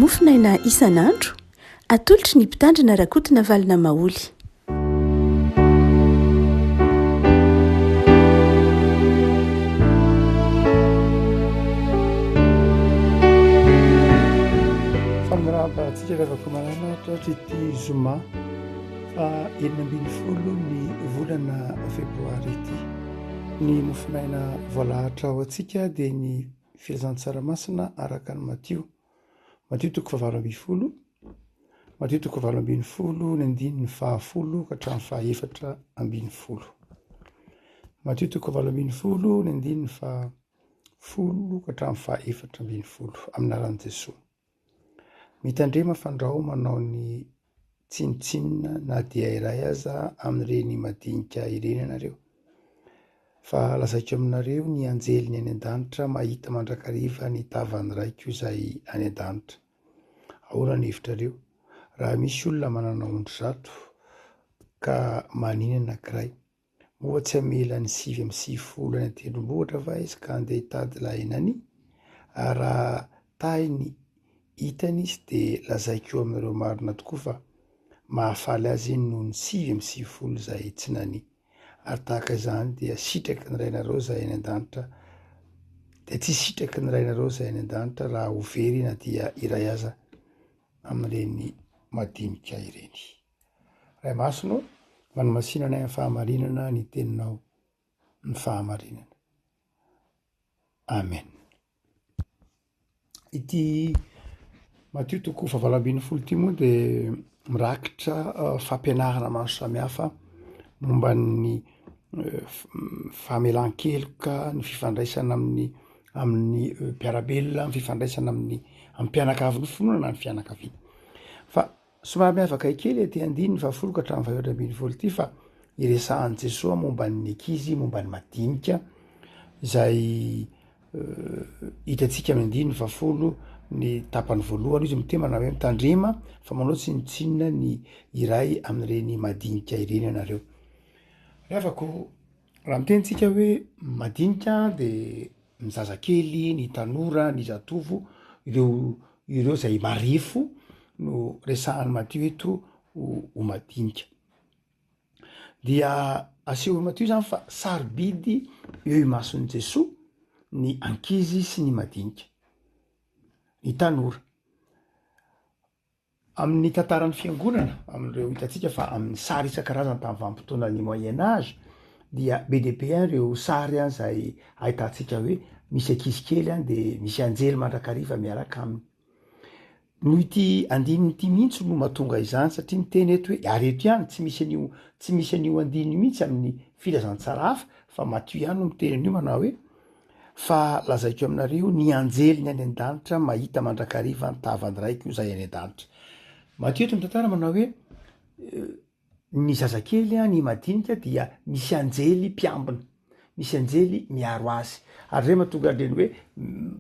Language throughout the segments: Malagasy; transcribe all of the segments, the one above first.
mofinaina isan'andro atolotry ny mpitandrina rakotina valina maoly. Famiraham-pahatsika revaka maraina toatra ity zoma fa 20 ny volana febroary ity. Ny mofinaina voalahatra ao antsika dia ny filazan-tsaramasina araka ny Matio 9:20, Matio 9:20 ny andininy 10 ka hatramin'ny 14:20, Matio 9:20 ny andininy 10 ka hatramin'ny 14:20 aminaran'i Jesosy. Mitandrema fandrao manao ny tsinitsinina na dia iray aza amin'ireny madinika ireny ianareo. Fa lazaiko aminareo ny anjeliny any an-danitra mahita mandrakariva ny tavany raiko izay any an-danitra. Ahoana ny hevitrareo? Raha misy olona manana ondry zato ka manina anankiray, moa tsy hamela ny 9:90 any an-tendrombohitra va izy ka andeha hitady lahinany? Raha tahiny hitany izy dia lazaiko aminareo marina tokoa fa mahafaly azy noho ny 9:90 izay tsy nani. Ary tahaka izany dia sitraky ny rainareo izay any an-danitra, dia tsy sitraky ny rainareo izay any an-danitra raha ho very na dia iray aza amin'ireny madinika ireny. Ray masino, manomasinana amin'ny fahamarinana ny teninao, ny fahamarinana. Amen. Ity Matio 9:20 ity moa dia mirakitra fampianarana maro samihafa momba ny famelan-keloka, ny fifandraisana amin'ny mpiarabelona, ny fifandraisana amin'ny mpianakaviana, finoana ny fianakaviana. Fa somary miavaka kely ety andininy 10 ka hatramin'ny 20 ity fa iresahan'i Jesosy momba ny ankizy, momba ny madinika izay hitantsika amin'ny andininy 10 ny tapany voalohany izy mitema hoe mitandrema fa manao tsinitsinina ny iray amin'ireny madinika ireny ianareo. Revako raha mitentsika hoe madinika dia ny zazakely, ny tanora, ny zatovo, ireo izay marefo no resahany Matio eto ho madinika. Dia aseho Matio zany fa sarobidy eo imason'i Jesosy ny ankizy sy ny madinika, ny tanora. Amin'ny tantaran'ny fiangonana, amin'ireo hitantsika fa amin'ny sary isan-karazany tamin'ny vanim-potoanan'ny moyen âge, dia be dia be ireo sary izay ahitantsika hoe misy ankizy kely dia misy anjely mandrakariva miaraka aminy. Noho ity andininy ity mihitsy no mahatonga izany, satria miteny eto hoe areto ihany, tsy misy an'io andininy mihitsy amin'ny filazantsara hafa, fa Matio ihany no miteny an'io manao hoe fa lazaiko aminareo ny anjeliny any an-danitra mahita mandrakariva ny tavany raiko izay any an-danitra. Matio eto mitantara manao hoe ny zazakely, ny madinika dia misy anjely mpiambina, misy anjely miaro azy. Ary zay mahatonga andreny hoe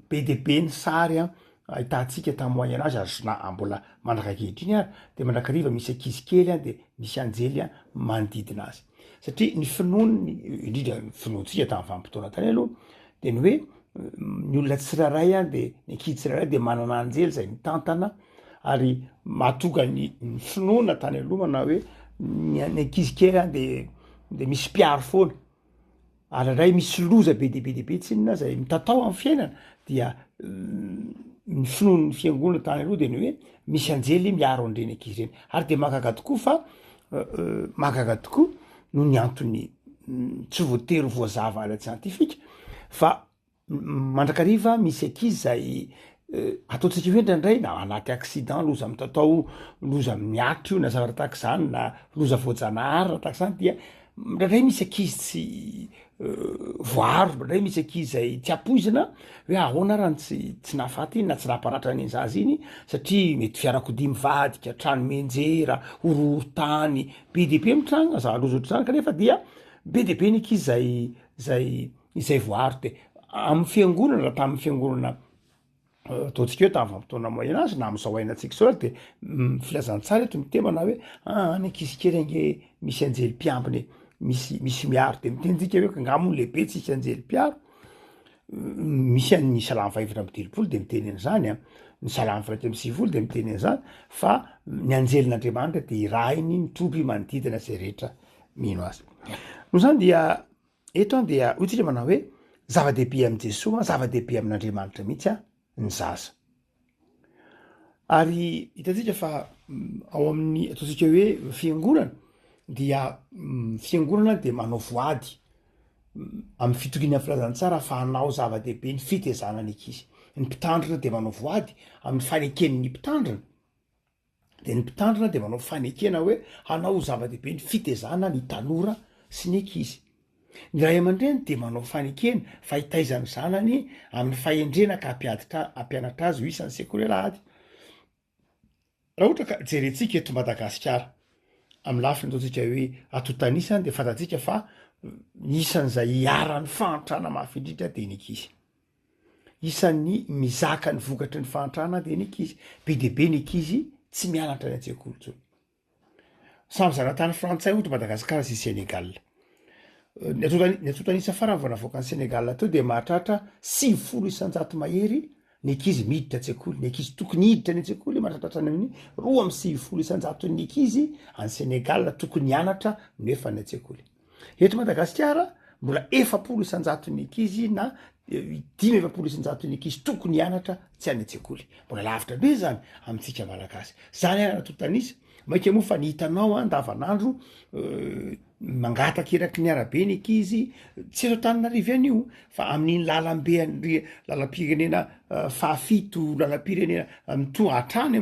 be dia be ny sary ahitantsika tamin'ny moyen âge ary na mbola mandrakakehitriny ary dia mandrakariva misy ankizy kely dia misy anjely manodidina azy. Satria ny finoany, indrindra ny finoantsika tamin'ny vanim-potoana tany aloha, dia ny hoe ny olona tsirairay dia ny ankizy tsirairay dia manana anjely izay mitantana, ary mahatonga ny finoana tany aloha manao hoe ny ankizy kely dia misy mpiaro foana. Ary indray misy loza be dia be tsinona izay mitatao amin'ny fiainana, dia ny finoan'ny fiangonana tany aloha dia ny hoe misy anjely miaro an'ireny ankizy ireny. Ary dia mahagaga tokoa fa mahagaga tokoa noho ny antony tsy voatery voazava ara-tsiantifika fa mandrakariva misy ankizy izay ataontsika hoe indraindray na anaty accident, loza mitatao, loza miatro na zavatra tahaka izany, na loza voajanahary na tahaka izany, dia indraindray misy ankizy tsy voaro, indraindray misy ankizy izay tsy ampoizina hoe ahoana raha tsy nahafaty iny na tsy nahaparatra ny zaza iny, satria mety fiarakodia mivadika, trano menjera, horohorontany, be dia be mitranga zava-loza ohatr'izany, kanefa dia be dia be ny ankizy izay voaro. Dia amin'ny fiangonana, raha tamin'ny fiangonana ataontsika hoe tamin'ny vanim-potoana moyen âge na amin'izao ainantsika izao dia filazantsara eto mitemana hoe ny ankizy kely ange misy anjely mpiambiny, misy miaro. Dia mitentsika hoe ngamony lehibe tsisy anjely mpiaro, misy an'ny Salamy 2:30 dia miteny an'izany ny salamy faraky amy sivifolo de miteny an'zany fa ny anjelin'Andriamanitra de irahiny mitropy manodidina zay rehetra mino azy. No zany dia eto an dia hoy tsika manao hoe zava-dehibe amy Jesosy zava-dehibe amin'Andriamanitra mihitsy ny zaza. Ary hitatsika fa ao amin'ny ataontsika hoe fiangonana dia fiangonana de manao voady amy fitokina filazantsara fa hanao zava-dehibe ny fitezana ny ankizy. Ny mpitandrina de manao voady amin'ny faneken'ny mpitandrina, de ny mpitandrina de manao fanekena hoe hanao zava-dehibe ny fitezana ny tanora sy ny ankizy. Ny ray aman-dreny de manao fanekena fa hitaizany zanany amin'ny fahendrena ka ampianatra azy ho isan'ny sekoly alahady. Raha ohatra ka jerentsika eto Madagasikara amy lafiny ataontsika hoe atotanisany de fantatsika fa isan'izay hiaran'ny fahantrana mafindritra de ny ankizy. Isan'ny mizaka ny vokatry ny fahantrana de ny ankizy. Be de be ny ankizy tsy mianatra ny an-tsekoly tsony. Samy zanatany frantsay ohatra Madagasikara sy Senegal. Ny atotanisa farany vao navoaka ny Senegal teo de mahatratra 50 isanjato mahery ny ankizy miditra an-tsekoly. Ny ankizy tokony hiditra ny an-tsekoly mahatratra amin'ny 250 isanjato ny ankizy any Senegal tokony hianatra nefa ny an-tsekoly. Eto Madagasikara mbola 70 isanjato ny ankizy na 50 isanjato ny ankizy tokony hianatra tsy any an-tsekoly. Mbola lavitra be zany amintsika malagasy. Zany ana atotanisa maika moa fa ny hitanao andavanandro mangataka eraky ny arabe ny ankizy tsy eto Antananarivo ihany io fa amin'iny lalambe lalam-pirenena fahafito lalam-pirenena hatrany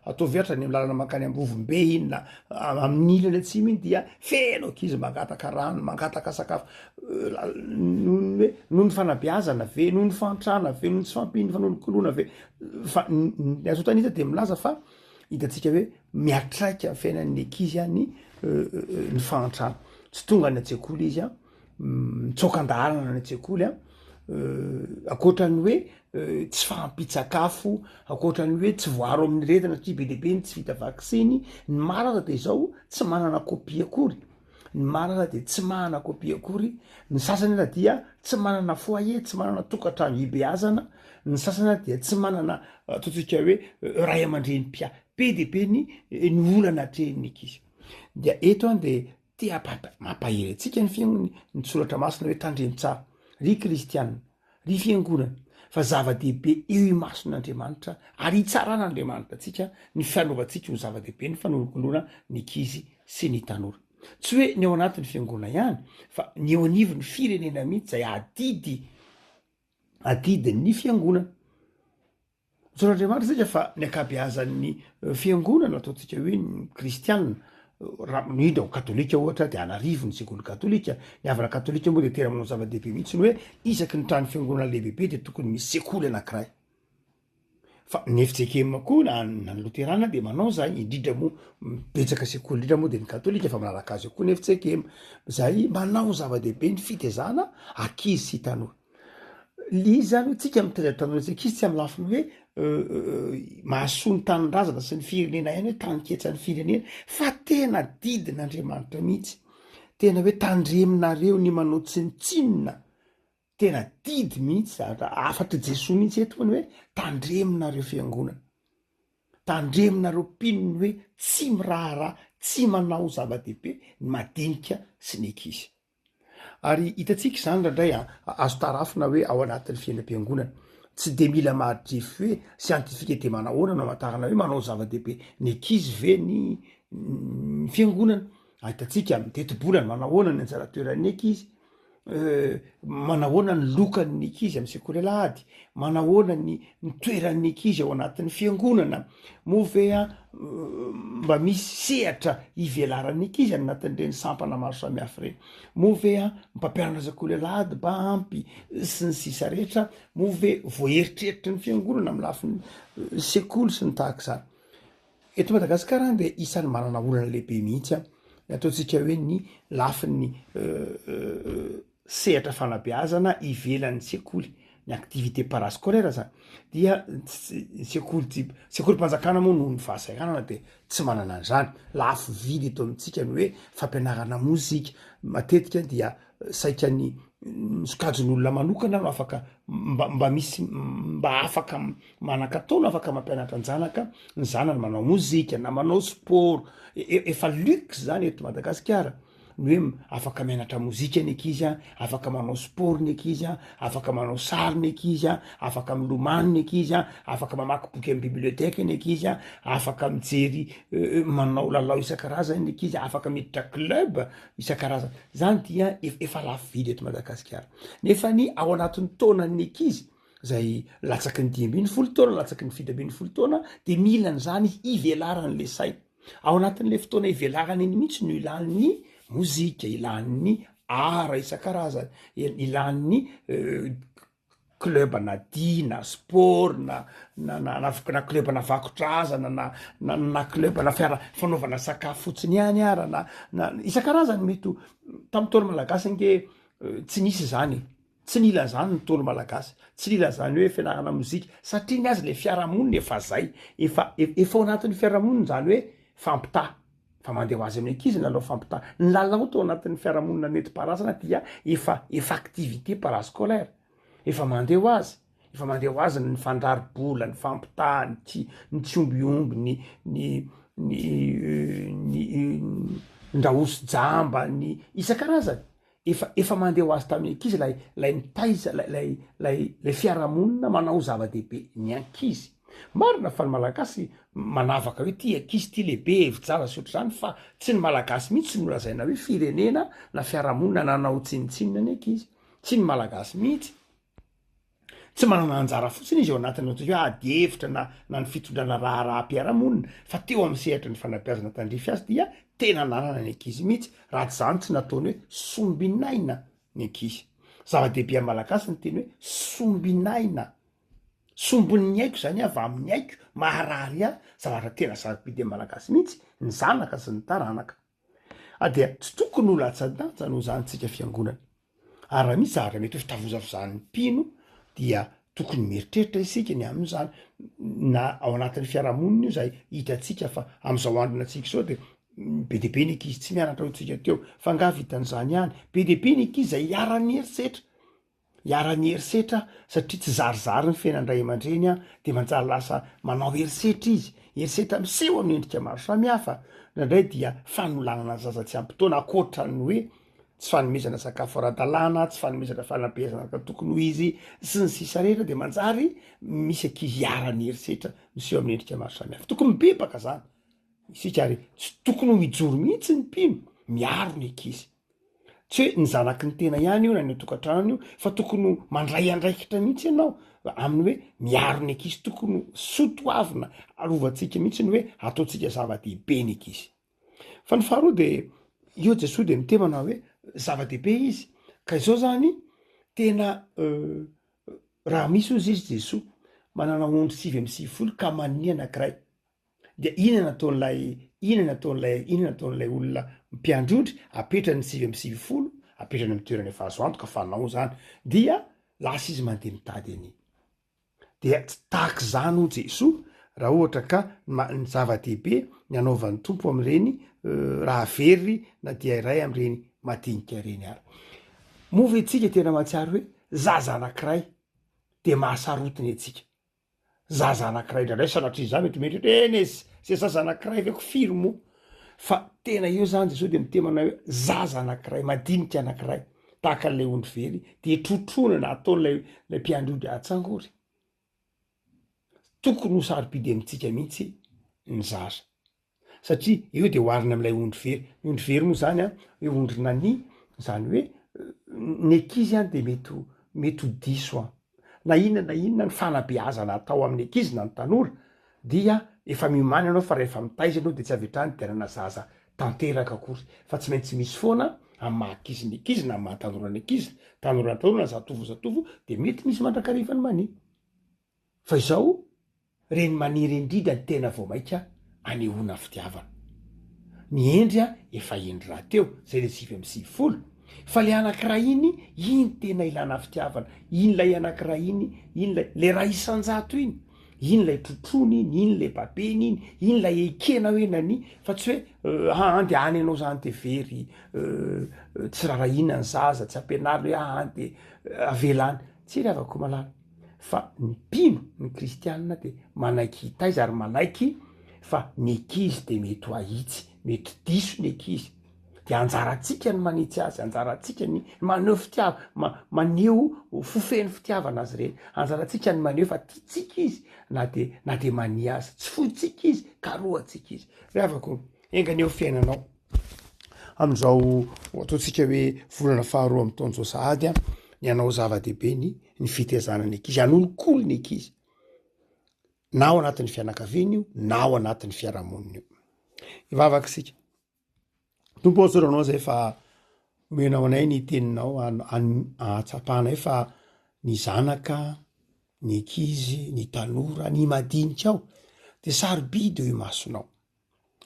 ataovy hatra ny lalana mankany Ambovombe iny na amin'ny ilany atsimo iny dia feno ankizy mangataka rano, mangataka sakafo noho ny fanabeazana ve, noho ny fahantrana ve, noho ny tsy fampiny fa noho ny kolona ve. Fa ny azotanita de milaza fa hitatsika hoe miatraika fiainan'ny ankizy ny fahantrana. Tsy tonga ny an-tsekoly izy mitsokan-dalana ny an-tsekoly akoatrany hoe tsy fahampitsakafo, akoatrany hoe tsy voaro amin'ny retina satria be dehibe ny tsy vita vaksiny. Ny marana de izao tsy manana kopia akory. Ny marana de tsy manana kopia akory. Ny sasany ana dia tsy manana foyer, tsy manana tokantrano hibeazana. Ny sasany dia tsy manana ataontsika hoe ray aman-dreny be dehibe ny olana atrehin'ny ankizy. Dia eto de tia mampahery antsika ny fiangonana ny soratra masina hoe tandremo tsara, ry kristianina, ry fiangonana fa zava-dehibe eo imason'Andriamanitra ary hitsaran'Andriamanitra atsika ny fianovantsika ho zava-dehibe ny fanolokoloana ny ankizy sy ny tanora. Tsy hoe ny ao anatin'ny fiangonana ihany fa ny eo anivon'ny firenena mihitsy zay adidin'ny fiangonana. Sorat'Andriamanitra tsika fa ny ankabeazan'ny fiangonana ataontsika hoe ny kristianina indra katolika ohatra de anarivo ny sekoly katolika. Ny havana katolika moa de tena manao zava-dehibe mihitsy ny hoe isaky ny trano fiangonana lehibehibe de tokony misy sekoly anankiray. Fa ny FJKM koa na ny Loterana de manao zay indrindra moa betsaka sekoly indrindra moa de ny katolika fa manaraka azy koa ny FJKM zay manao zava-dehibe ny fitezana ankizy sy tanora. Zany tsika mitezana tanora sy ankizy tsy amy lafiny hoe mahasoa ny tanin-drazana sy ny firenena ihany hoe taniketsan'ny firenena fa tena didin'Andriamanitra mihitsy. Tena hoe tandreminareo ny manao tsinitsinina. Tena didy mihitsy afatry Jesosy mihitsy eto ny hoe tandreminareo fiangonana. Tandreminareo mpinony hoe tsy miraharaha, tsy manao zava-dehibe ny madinika sy ny ankizy. Ary hitatsika zany ndray azo tarafina hoe ao anatin'ny fiainam-piangonana. Tsy de mila mahadrefy hoe siantifika de manahoana no amatarana hoe manao zava-dehibe ny ankizy ve ny fiangonana. Ahitatsika miteti-bolana manahoana ny anjara toeran'ny ankizy, manahoana ny lokan'ny ankizy amin'ny sekoly alahady, manahoana ny toeran'ny ankizy ao anatin'ny fiangonana, moa ve mba misy sehatra ivelaran'ny ankizy anatin'ireny sampana maro samihafa ireny, moa ve mpampianatra sekoly alahady mba ampy sy ny sisa rehetra, moa ve voaeritreritra ny fiangonana amin'ny lafin'ny sekoly sy ny tahaka izany. Eto Madagasikara de isan'ny manana olana lehibe mihitsy ataontsika hoe ny lafin'ny sehatra fanabeazana ivelan'ny sekoly, ny activité parascolaire zany. Dia sekolim-panjakana moa noho ny fahasahiranana de tsy manana an'izany. Lafo vidy eto amintsika ny hoe fampianarana mozika. Matetika dia saika ny sokajon'olona manokana no afaka mba misy mba afaka manakatao no afaka mampianatra ny zanaka, ny zanany manao mozika na manao sport efa luxe zany eto Madagasikara ny hoe afaka mianatra mozika ny ankizy a, afaka manao sport ny ankizy a, afaka manao sary ny ankizy a, afaka milomano ny ankizy a, afaka mamaky boky amin'ny biblioteka ny ankizy a, afaka mijery manao lalao isan-karazany ny ankizy, afaka miditra club isan-karazany. Zany dia efa lafo vidy eto Madagasikara. Nefa ny ao anatin'ny taonan'ny ankizy zay latsaky ny 10 taona, latsaky ny 7 taona, de mila zany ivelaran'le saina. Ao anatin'le fotoana ivelarany iny mihitsy no ilan'ny mozika, ilan'ny ara isan-karazany, ilan'ny club na dia na sport na club na vakotrazana na club na fanaovana sakafo fotsiny ihany ara na isan-karazany mety tamin'ny taona malagasy nge tsy nisy zany, tsy nila zany ny taona malagasy, tsy nila zany hoe fianarana mozika satria ny azy le fiarahamonina efa zay, efa ao anatin'ny fiarahamonina zany hoe fampita fa mandeha ho azy amin'ny ankizy ny lalao fampita. Ny lalao tao anatin'ny fiarahamonina nentim-paharazana dia efa activité parascolaire, efa mandeha ho azy, efa mandeha ho azy ny fandraribola, ny fampita, ny tsiombiomby, ny ndraosy jamba, ny isan-karazany. Efa mandeha ho azy tamin'ny ankizy lay mitaiza lay fiarahamonina manao zava-dehibe ny ankizy. Marina fa ny malagasy manavaka hoe ty ankizy ty lehibe hevi-java sy ohatr'izany, fa tsy ny malagasy mihitsy no lazaina hoe firenena na fiarahamonina nanao tsinitsinina ny ankizy, tsy ny malagasy mihitsy. Tsy manana anjara fotsiny izy ao anatiny hoe ady hevitra na ny fitondrana raharaham-piarahamonina, fa teo amin'ny sehatra ny fanabeazana tandrify azy dia tena nanana ny ankizy mihitsy, raha tsy zany tsy nataony hoe sombinaina ny ankizy. Zava-dehibe amin'ny malagasy ny teny hoe sombinaina. Sombon'ny aiko zany avy amin'ny aiko maharary zavatra tena zava-dehibe amin'ny malagasy mihitsy ny zanaka sy ny taranaka. Dia tsy tokony ho latsa-danja no zantsika fiangonana. Ary raha misy zavatra mety hoe fitavozavozan'ny mpino dia tokony mieritreritra isika ny amin'izany na ao anatin'ny fiarahamonina io zay hitatsika fa amin'izao androna antsika izao de be dia be ny ankizy tsy mianatra hotsika teo fa nga vitan'izany ihany, be dia be ny ankizy zay hiara-ny herisetra satria tsy zarizary ny fiainan-dray aman-dreny de manjary lasa manao herisetra izy, herisetra miseho amin'ny endrika maro samihafa, nandray dia fanolanana zaza tsy ampy-taona akoatran'ny hoe tsy fanomezana sakafo ara-dalàna, tsy fanomezana fanabeazana ka tokony ho izy sy ny sisa rehetra, de manjary misy ankizy hiara-ny herisetra miseho amin'ny endrika maro samihafa. Tokony bebaka zany isika ary tsy tokony ho mijoro mihitsy ny mpino miaro ny ankizy. Tsy hoe ny zanaky ny tena ihany io na ny tokantranony io, fa tokony mandray andraikitra mihitsy ianao amin'ny hoe miaro ny ankizy, tokony sotoavina arovantsika mihitsy ny hoe ataontsika zava-dehibe ny ankizy. Fa ny faharoa de io Jesoa de mitemana hoe zava-dehibe izy, ka izao zany tena raha misy ozy izy Jesoa manana ondry 7 ka mania anankiray, de inona nataon'lay olona mpiandrodry apetrany 7 apetrany amin'ny toerana efa azo antoka fa nao zany, dia lasa izy mandeha mitady an'iny. Dia tsy tahaka zany ho Jesoa raha ohatra ka ny zava-dehibe ny anaovan'ny tompo amin'ireny raha very na dia iray amin'ireny madinika ireny ary. Mova etsika tena mahatsiaro hoe zaza anankiray de mahasarotiny etsika. Zaza anankiray indray sanatria zany mety eny se zaza anankiray aveko firy moa, fa tena io zany Jesoa de mitemana hoe zaza anankiray madinika anankiray tahaka an'lay ondry very de trotrona ataon'lay mpiandrodry atsangory. Tokony ho sarobidy amintsika mihitsy ny zaza satria io de hoarina amin'ilay ondry very. Ny ondry very moa zany hoe ondry nani, zany hoe ny ankizy de mety ho diso na inona ny fanabeazana atao amin'ny ankizy na ny tanora, dia efa miomany ianao fa rehefa mitaiza ianao de tsy avetrany diarana zaza tanteraka akory, fa tsy maintsy misy foana amin'ny maha-ankizy ny ankizy na maha-tanora ny ankizy, tanora zatovo de mety misy mandrakarivany mani. Fa izao reny maniry indrindra ny tena vao maika anehoana fitiavana. Ny endry efa endry raha teo zay le 7 fa le anankiray iny tena ilana fitiavana, iny lay anankiray iny le raha isan-jato iny iny lay trotrony iny, iny lay babeny iny lay ekena hoe nany fa tsy hoe andehany ianao zany de very tsy rarahina ny zaza tsy ampianary hoe de avelany tsy ry avako malala fa ny mpino ny kristianina de manaiky taiza ary manaiky fa ny ekizy de mety ho ahitsy mety diso ny ekizy de anjaratsika ny manitsy azy anjaratsika ny maneho maneho fofeny fitiavana azy reny anjaratsika ny maneho fa tiatsika izy na de mani azy tsy fotsika izy karoatsika izy ry avako engany eo fiainanao am'izao ataotsika hoe volana faharoa amin'ny taon'izao sahady ny anao zava-dehibe ny fitezanany ekizy an'olokolo ny ekizy na ao anatin'ny fianakaviana io na ao anatin'ny fiarahamonina io ivavakisika tompo aotsoranao zay fa omenao anay ny teninao atsapahanay fa ny zanaka ny ekizy ny tanora ny madinika ao de sarobidy eo imasonao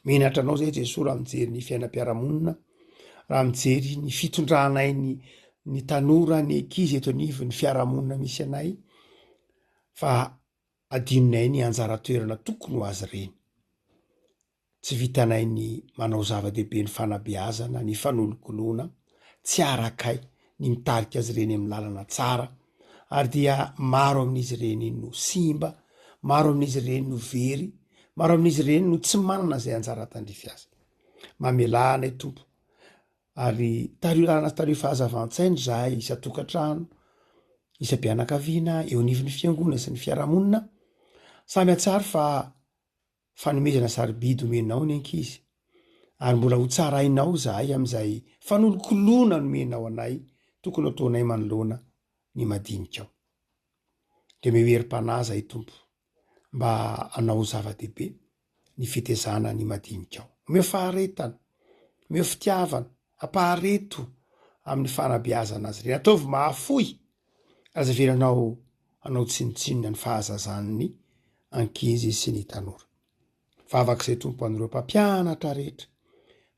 menatra anao zay Jesosy raha mijery ny fiainam-piarahamonina raha mijery ny fitondranay ny tanora ny ekizy eto anivo ny fiarahamonina misy anay fa adinonay ny anjara toerana tokony ho azy reny tsy vitanay ny manao zava-dehibe ny fanabeazana ny fanolokolona tsy arakay ny mitarika azy reny amin'ny lalana tsara ary dia maro amin'izy reny no simba maro amin'izy reny no very maro amin'izy reny no tsy manana zay anjara tandrify azy mamelanay tompo ary tario fahazavan-tsainy zahay isa-tokantrano isa-pianakaviana eo anivon'ny fiangonana sy ny fiarahamonina samy atsary fa fanomezana sarobidy omenao ny ankizy ary mbola ho tsarainao zahay am'izay fanolokolona nomenao anay tokony ataonay manoloana ny madinikao de meherim-panahy zay tompo mba anao zava-dehibe ny fitezana ny madinikao omeo faharetana omeo fitiavana ampahareto amin'ny fanabeazana azy reny ataovy mahafoy azaveranao anao tsinotsinona ny fahazazan'ny ankizy sy ny tanora vavak'izay tompo an'ireo mpampianatra rehetra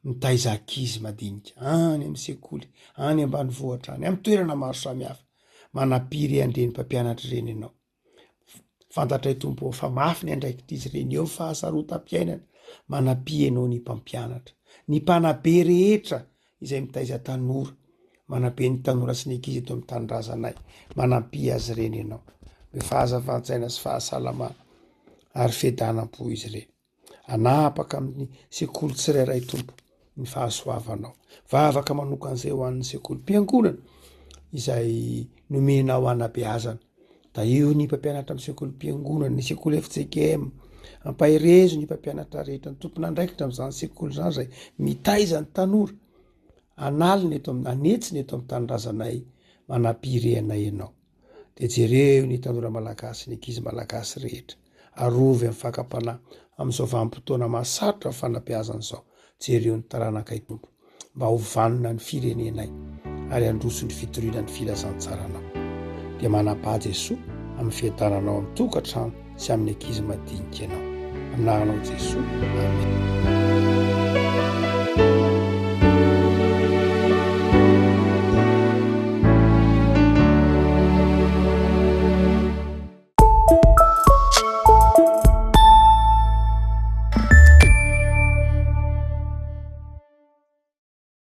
mitaiza ankizy madinika any amin'ny sekoly any ambanivohitra any amin'ny toerana maro samihafa manapiry andreny mpampianatra reny ianao fantatray tompo fa mafy ny andraikitr'izy reny eo fahasarotam-piainana manapi ianao ny mpampianatra ny mpanabe rehetra izay mitaiza tanora manabe ny tanora sy ny ankizy eto amin'ny tanindrazanay manapi azy reny ianao me fahazavan-tsaina sy fahasalamana ary fedanam-po izy reny anapaka amin'ny sekoly tsirairay tompo ny fahasoavanao vavaka manokan'izay ho an'ny sekolim-piangonana izay nomenao anabeazana da eo ny mpampianatra amin'ny sekolim-piangonana ny sekoly FJKM ampahirezo ny mpampianatra rehetra ny tompona andraikitra am'izany sekoly zany zay mitaiza ny tanora analiny eto anetsiny eto amin'ny tanindrazanay manapireanay ianao de jereo ny tanora malagasy ny ankizy malagasy rehetra arovy amin'ny fakapanahy am'izao vanim-potoana mahasarotra fanabeazana zao jereo ny taranakay tompo mba ho vanona ny firenenay ary androso ny fitoriana ny filazantsaranao de manapa Jesosy amin'ny fiadananao amin'ny tokantrano sy amin'ny ankizy madinika ianao amin'anao Jesosy amen